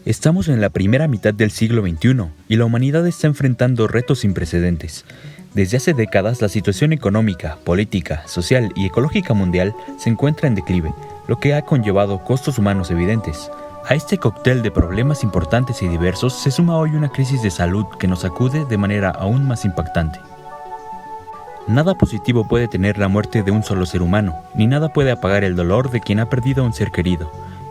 Estamos en la primera mitad del siglo XXI y la humanidad está enfrentando retos sin precedentes. Desde hace décadas, la situación económica, política, social y ecológica mundial se encuentra en declive, lo que ha conllevado costos humanos evidentes. A este cóctel de problemas importantes y diversos se suma hoy una crisis de salud que nos sacude de manera aún más impactante. Nada positivo puede tener la muerte de un solo ser humano, ni nada puede apagar el dolor de quien ha perdido a un ser querido.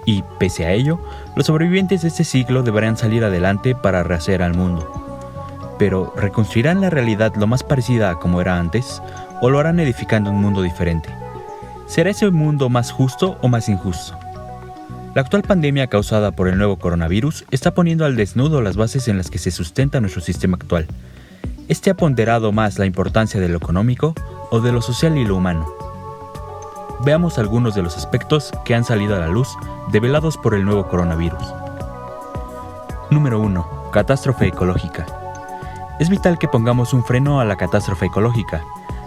Y, pese a ello, los sobrevivientes de este siglo deberán salir adelante para rehacer al mundo. Pero, ¿reconstruirán la realidad lo más parecida a como era antes? ¿O lo harán edificando un mundo diferente? ¿Será ese un mundo más justo o más injusto? La actual pandemia causada por el nuevo coronavirus está poniendo al desnudo las bases en las que se sustenta nuestro sistema actual. ¿Este ha ponderado más la importancia de lo económico o de lo social y lo humano? Veamos algunos de los aspectos que han salido a la luz develados por el nuevo coronavirus. Número 1. Catástrofe ecológica. Es vital que pongamos un freno a la catástrofe ecológica.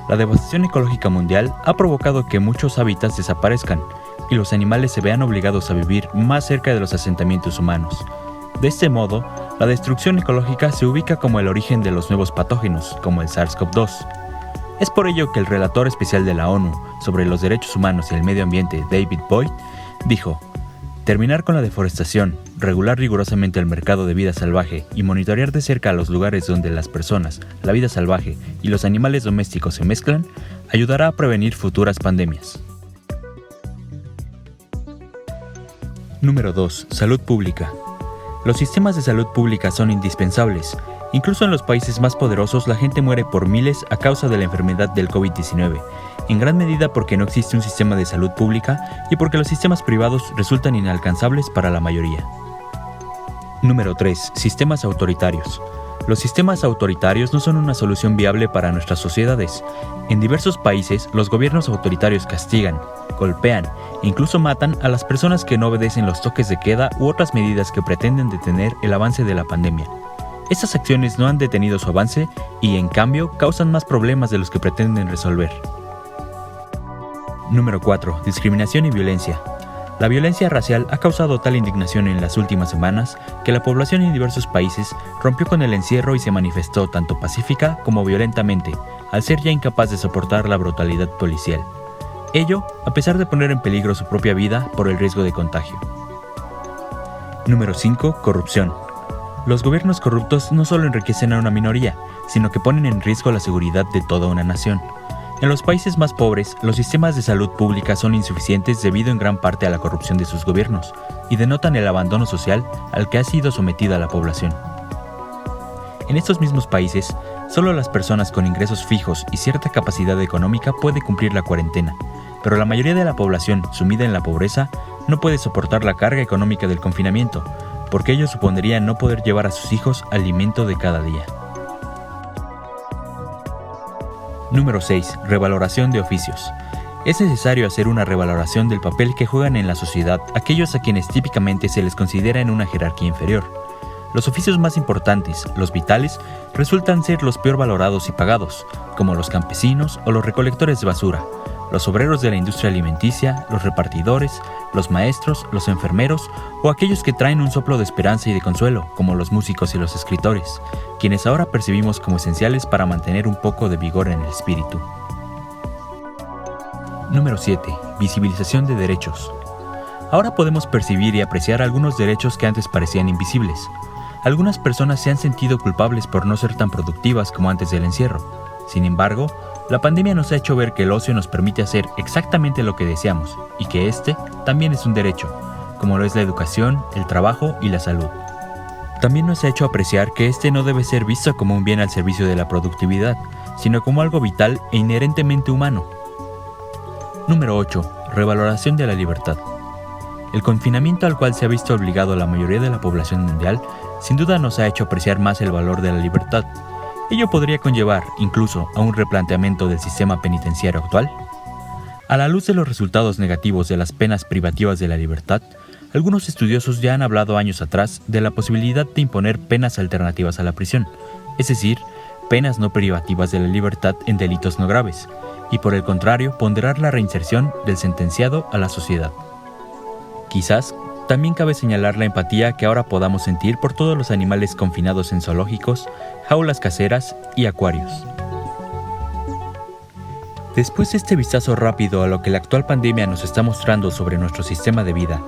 La devastación ecológica mundial ha provocado que muchos hábitats desaparezcan y los animales se vean obligados a vivir más cerca de los asentamientos humanos. De este modo, la destrucción ecológica se ubica como el origen de los nuevos patógenos, como el SARS-CoV-2. Es por ello que el relator especial de la ONU sobre los derechos humanos y el medio ambiente, David Boyd, dijo: terminar con la deforestación, regular rigurosamente el mercado de vida salvaje y monitorear de cerca los lugares donde las personas, la vida salvaje y los animales domésticos se mezclan, ayudará a prevenir futuras pandemias. Número 2. Salud pública. Los sistemas de salud pública son indispensables. Incluso en los países más poderosos la gente muere por miles a causa de la enfermedad del COVID-19, en gran medida porque no existe un sistema de salud pública y porque los sistemas privados resultan inalcanzables para la mayoría. Número 3. Sistemas autoritarios. Los sistemas autoritarios no son una solución viable para nuestras sociedades. En diversos países, los gobiernos autoritarios castigan, golpean e incluso matan a las personas que no obedecen los toques de queda u otras medidas que pretenden detener el avance de la pandemia. Estas acciones no han detenido su avance y, en cambio, causan más problemas de los que pretenden resolver. Número 4. Discriminación y violencia. La violencia racial ha causado tal indignación en las últimas semanas que la población en diversos países rompió con el encierro y se manifestó tanto pacífica como violentamente, al ser ya incapaz de soportar la brutalidad policial. Ello, a pesar de poner en peligro su propia vida por el riesgo de contagio. Número 5. Corrupción. Los gobiernos corruptos no solo enriquecen a una minoría, sino que ponen en riesgo la seguridad de toda una nación. En los países más pobres, los sistemas de salud pública son insuficientes debido en gran parte a la corrupción de sus gobiernos y denotan el abandono social al que ha sido sometida la población. En estos mismos países, solo las personas con ingresos fijos y cierta capacidad económica pueden cumplir la cuarentena, pero la mayoría de la población sumida en la pobreza no puede soportar la carga económica del confinamiento, porque ello supondría no poder llevar a sus hijos alimento de cada día. Número 6. Revaloración de oficios. Es necesario hacer una revaloración del papel que juegan en la sociedad aquellos a quienes típicamente se les considera en una jerarquía inferior. Los oficios más importantes, los vitales, resultan ser los peor valorados y pagados, como los campesinos o los recolectores de basura, los obreros de la industria alimenticia, los repartidores, los maestros, los enfermeros o aquellos que traen un soplo de esperanza y de consuelo, como los músicos y los escritores, quienes ahora percibimos como esenciales para mantener un poco de vigor en el espíritu. Número 7. Visibilización de derechos. Ahora podemos percibir y apreciar algunos derechos que antes parecían invisibles. Algunas personas se han sentido culpables por no ser tan productivas como antes del encierro. Sin embargo, la pandemia nos ha hecho ver que el ocio nos permite hacer exactamente lo que deseamos y que este también es un derecho, como lo es la educación, el trabajo y la salud. También nos ha hecho apreciar que este no debe ser visto como un bien al servicio de la productividad, sino como algo vital e inherentemente humano. Número 8. Revaloración de la libertad. El confinamiento al cual se ha visto obligado la mayoría de la población mundial sin duda nos ha hecho apreciar más el valor de la libertad. Ello podría conllevar, incluso, a un replanteamiento del sistema penitenciario actual. A la luz de los resultados negativos de las penas privativas de la libertad, algunos estudiosos ya han hablado años atrás de la posibilidad de imponer penas alternativas a la prisión, es decir, penas no privativas de la libertad en delitos no graves, y por el contrario, ponderar la reinserción del sentenciado a la sociedad. Quizás, También cabe señalar la empatía que ahora podamos sentir por todos los animales confinados en zoológicos, jaulas caseras y acuarios. Después de este vistazo rápido a lo que la actual pandemia nos está mostrando sobre nuestro sistema de vida,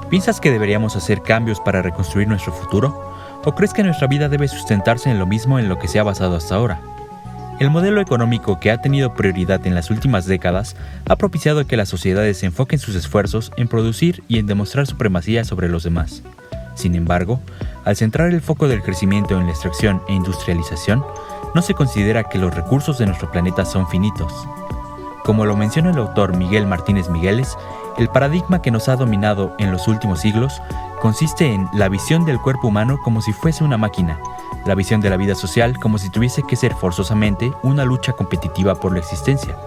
¿piensas que deberíamos hacer cambios para reconstruir nuestro futuro? ¿O crees que nuestra vida debe sustentarse en lo mismo en lo que se ha basado hasta ahora? El modelo económico que ha tenido prioridad en las últimas décadas ha propiciado que las sociedades enfoquen sus esfuerzos en producir y en demostrar supremacía sobre los demás. Sin embargo, al centrar el foco del crecimiento en la extracción e industrialización, no se considera que los recursos de nuestro planeta son finitos. Como lo menciona el autor Miguel Martínez Migueles, el paradigma que nos ha dominado en los últimos siglos consiste en la visión del cuerpo humano como si fuese una máquina, la visión de la vida social como si tuviese que ser forzosamente una lucha competitiva por la existencia,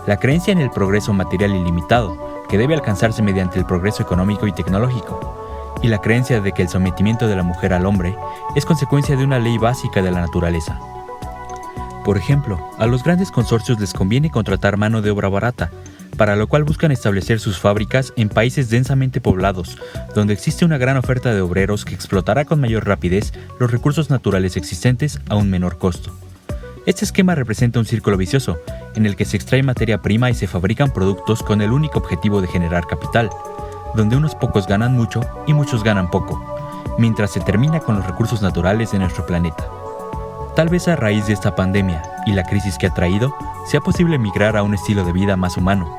la creencia en el progreso material ilimitado, que debe alcanzarse mediante el progreso económico y tecnológico, y la creencia de que el sometimiento de la mujer al hombre es consecuencia de una ley básica de la naturaleza. Por ejemplo, a los grandes consorcios les conviene contratar mano de obra barata, para lo cual buscan establecer sus fábricas en países densamente poblados, donde existe una gran oferta de obreros que explotará con mayor rapidez los recursos naturales existentes a un menor costo. Este esquema representa un círculo vicioso, en el que se extrae materia prima y se fabrican productos con el único objetivo de generar capital, donde unos pocos ganan mucho y muchos ganan poco, mientras se termina con los recursos naturales de nuestro planeta. Tal vez a raíz de esta pandemia y la crisis que ha traído, sea posible migrar a un estilo de vida más humano.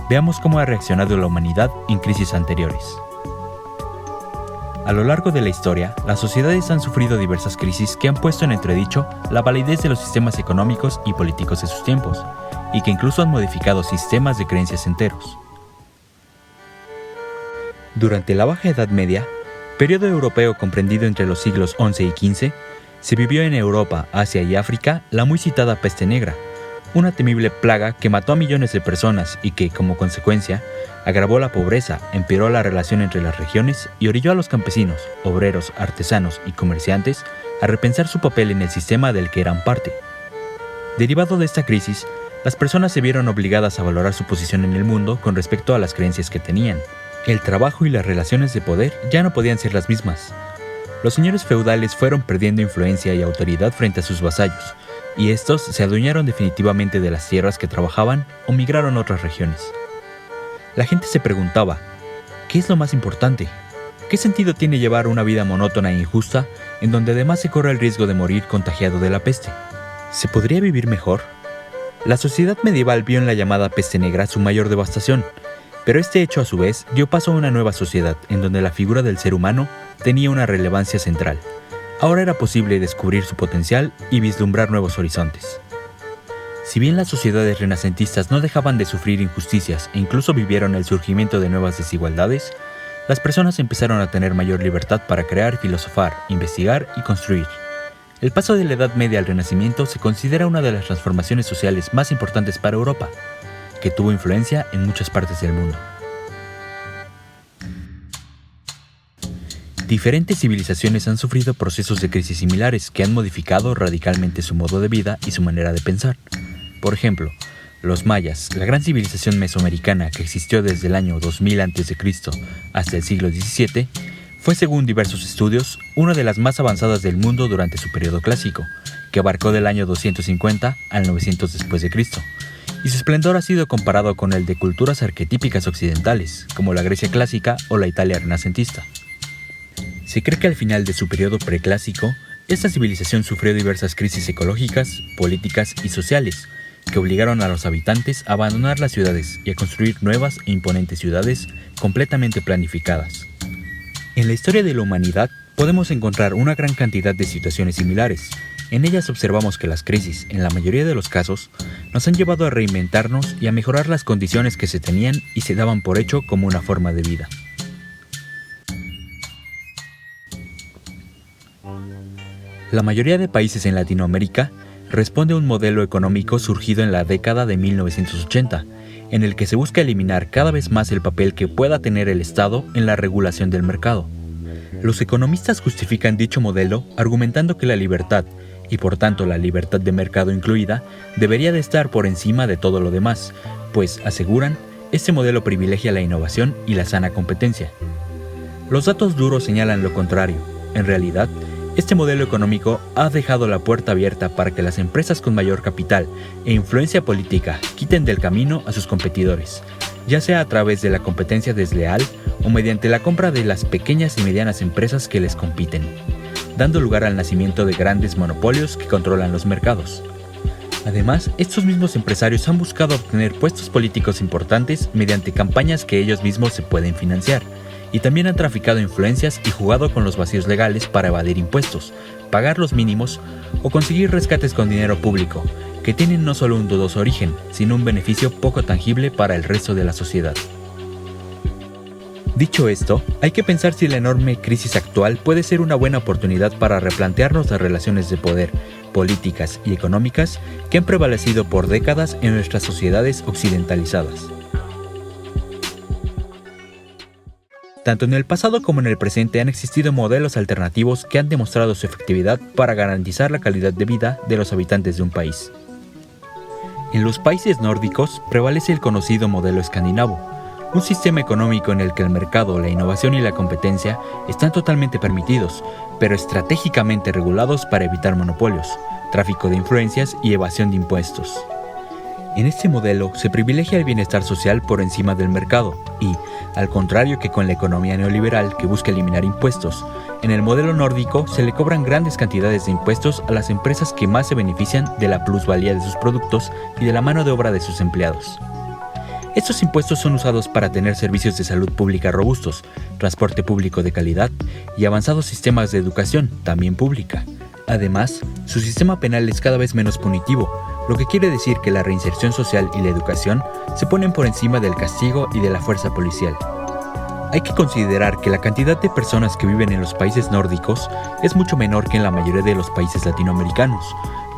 Veamos cómo ha reaccionado la humanidad en crisis anteriores. A lo largo de la historia, las sociedades han sufrido diversas crisis que han puesto en entredicho la validez de los sistemas económicos y políticos de sus tiempos, y que incluso han modificado sistemas de creencias enteros. Durante la Baja Edad Media, periodo europeo comprendido entre los siglos XI y XV, se vivió en Europa, Asia y África la muy citada peste negra, una temible plaga que mató a millones de personas y que, como consecuencia, agravó la pobreza, empeoró la relación entre las regiones y orilló a los campesinos, obreros, artesanos y comerciantes a repensar su papel en el sistema del que eran parte. Derivado de esta crisis, las personas se vieron obligadas a valorar su posición en el mundo con respecto a las creencias que tenían. El trabajo y las relaciones de poder ya no podían ser las mismas. Los señores feudales fueron perdiendo influencia y autoridad frente a sus vasallos, y estos se adueñaron definitivamente de las tierras que trabajaban o migraron a otras regiones. La gente se preguntaba, ¿qué es lo más importante? ¿Qué sentido tiene llevar una vida monótona e injusta en donde además se corre el riesgo de morir contagiado de la peste? ¿Se podría vivir mejor? La sociedad medieval vio en la llamada peste negra su mayor devastación, pero este hecho a su vez dio paso a una nueva sociedad en donde la figura del ser humano tenía una relevancia central. Ahora era posible descubrir su potencial y vislumbrar nuevos horizontes. Si bien las sociedades renacentistas no dejaban de sufrir injusticias e incluso vivieron el surgimiento de nuevas desigualdades, las personas empezaron a tener mayor libertad para crear, filosofar, investigar y construir. El paso de la Edad Media al Renacimiento se considera una de las transformaciones sociales más importantes para Europa, que tuvo influencia en muchas partes del mundo. Diferentes civilizaciones han sufrido procesos de crisis similares que han modificado radicalmente su modo de vida y su manera de pensar. Por ejemplo, los mayas, la gran civilización mesoamericana que existió desde el año 2000 a.C. hasta el siglo XVII, fue, según diversos estudios, una de las más avanzadas del mundo durante su periodo clásico, que abarcó del año 250 al 900 después de Cristo, y su esplendor ha sido comparado con el de culturas arquetípicas occidentales, como la Grecia clásica o la Italia renacentista. Se cree que al final de su periodo preclásico, esta civilización sufrió diversas crisis ecológicas, políticas y sociales, que obligaron a los habitantes a abandonar las ciudades y a construir nuevas e imponentes ciudades completamente planificadas. En la historia de la humanidad podemos encontrar una gran cantidad de situaciones similares. En ellas observamos que las crisis, en la mayoría de los casos, nos han llevado a reinventarnos y a mejorar las condiciones que se tenían y se daban por hecho como una forma de vida. La mayoría de países en Latinoamérica responde a un modelo económico surgido en la década de 1980, en el que se busca eliminar cada vez más el papel que pueda tener el Estado en la regulación del mercado. Los economistas justifican dicho modelo argumentando que la libertad, y por tanto la libertad de mercado incluida, debería de estar por encima de todo lo demás, pues, aseguran, este modelo privilegia la innovación y la sana competencia. Los datos duros señalan lo contrario. En realidad, este modelo económico ha dejado la puerta abierta para que las empresas con mayor capital e influencia política quiten del camino a sus competidores, ya sea a través de la competencia desleal o mediante la compra de las pequeñas y medianas empresas que les compiten, dando lugar al nacimiento de grandes monopolios que controlan los mercados. Además, estos mismos empresarios han buscado obtener puestos políticos importantes mediante campañas que ellos mismos se pueden financiar, y también han traficado influencias y jugado con los vacíos legales para evadir impuestos, pagar los mínimos o conseguir rescates con dinero público, que tienen no solo un dudoso origen, sino un beneficio poco tangible para el resto de la sociedad. Dicho esto, hay que pensar si la enorme crisis actual puede ser una buena oportunidad para replantearnos las relaciones de poder, políticas y económicas que han prevalecido por décadas en nuestras sociedades occidentalizadas. Tanto en el pasado como en el presente han existido modelos alternativos que han demostrado su efectividad para garantizar la calidad de vida de los habitantes de un país. En los países nórdicos prevalece el conocido modelo escandinavo, un sistema económico en el que el mercado, la innovación y la competencia están totalmente permitidos, pero estratégicamente regulados para evitar monopolios, tráfico de influencias y evasión de impuestos. En este modelo se privilegia el bienestar social por encima del mercado y, al contrario que con la economía neoliberal que busca eliminar impuestos, en el modelo nórdico se le cobran grandes cantidades de impuestos a las empresas que más se benefician de la plusvalía de sus productos y de la mano de obra de sus empleados. Estos impuestos son usados para tener servicios de salud pública robustos, transporte público de calidad y avanzados sistemas de educación, también pública. Además, su sistema penal es cada vez menos punitivo, lo que quiere decir que la reinserción social y la educación se ponen por encima del castigo y de la fuerza policial. Hay que considerar que la cantidad de personas que viven en los países nórdicos es mucho menor que en la mayoría de los países latinoamericanos,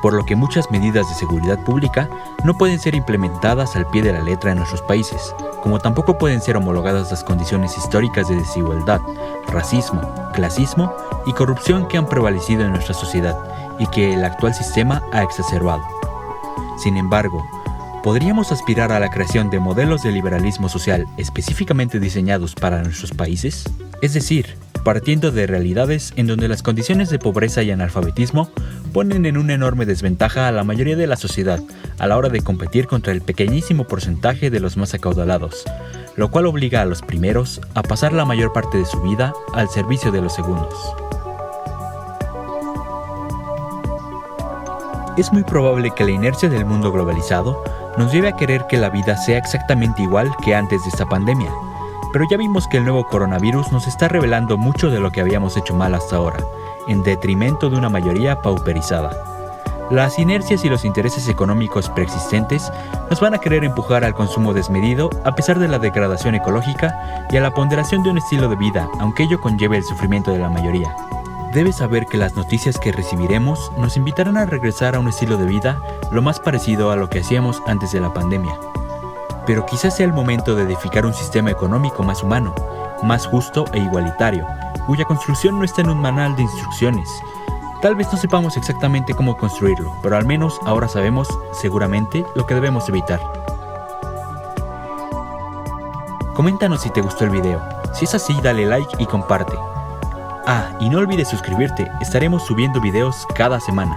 por lo que muchas medidas de seguridad pública no pueden ser implementadas al pie de la letra en nuestros países, como tampoco pueden ser homologadas las condiciones históricas de desigualdad, racismo, clasismo y corrupción que han prevalecido en nuestra sociedad y que el actual sistema ha exacerbado. Sin embargo, ¿podríamos aspirar a la creación de modelos de liberalismo social específicamente diseñados para nuestros países? Es decir, partiendo de realidades en donde las condiciones de pobreza y analfabetismo ponen en una enorme desventaja a la mayoría de la sociedad a la hora de competir contra el pequeñísimo porcentaje de los más acaudalados, lo cual obliga a los primeros a pasar la mayor parte de su vida al servicio de los segundos. Es muy probable que la inercia del mundo globalizado nos lleve a querer que la vida sea exactamente igual que antes de esta pandemia, pero ya vimos que el nuevo coronavirus nos está revelando mucho de lo que habíamos hecho mal hasta ahora, en detrimento de una mayoría pauperizada. Las inercias y los intereses económicos preexistentes nos van a querer empujar al consumo desmedido a pesar de la degradación ecológica y a la ponderación de un estilo de vida, aunque ello conlleve el sufrimiento de la mayoría. Debes saber que las noticias que recibiremos nos invitarán a regresar a un estilo de vida lo más parecido a lo que hacíamos antes de la pandemia. Pero quizás sea el momento de edificar un sistema económico más humano, más justo e igualitario, cuya construcción no está en un manual de instrucciones. Tal vez no sepamos exactamente cómo construirlo, pero al menos ahora sabemos, seguramente, lo que debemos evitar. Coméntanos si te gustó el video. Si es así, dale like y comparte. Y no olvides suscribirte, estaremos subiendo videos cada semana.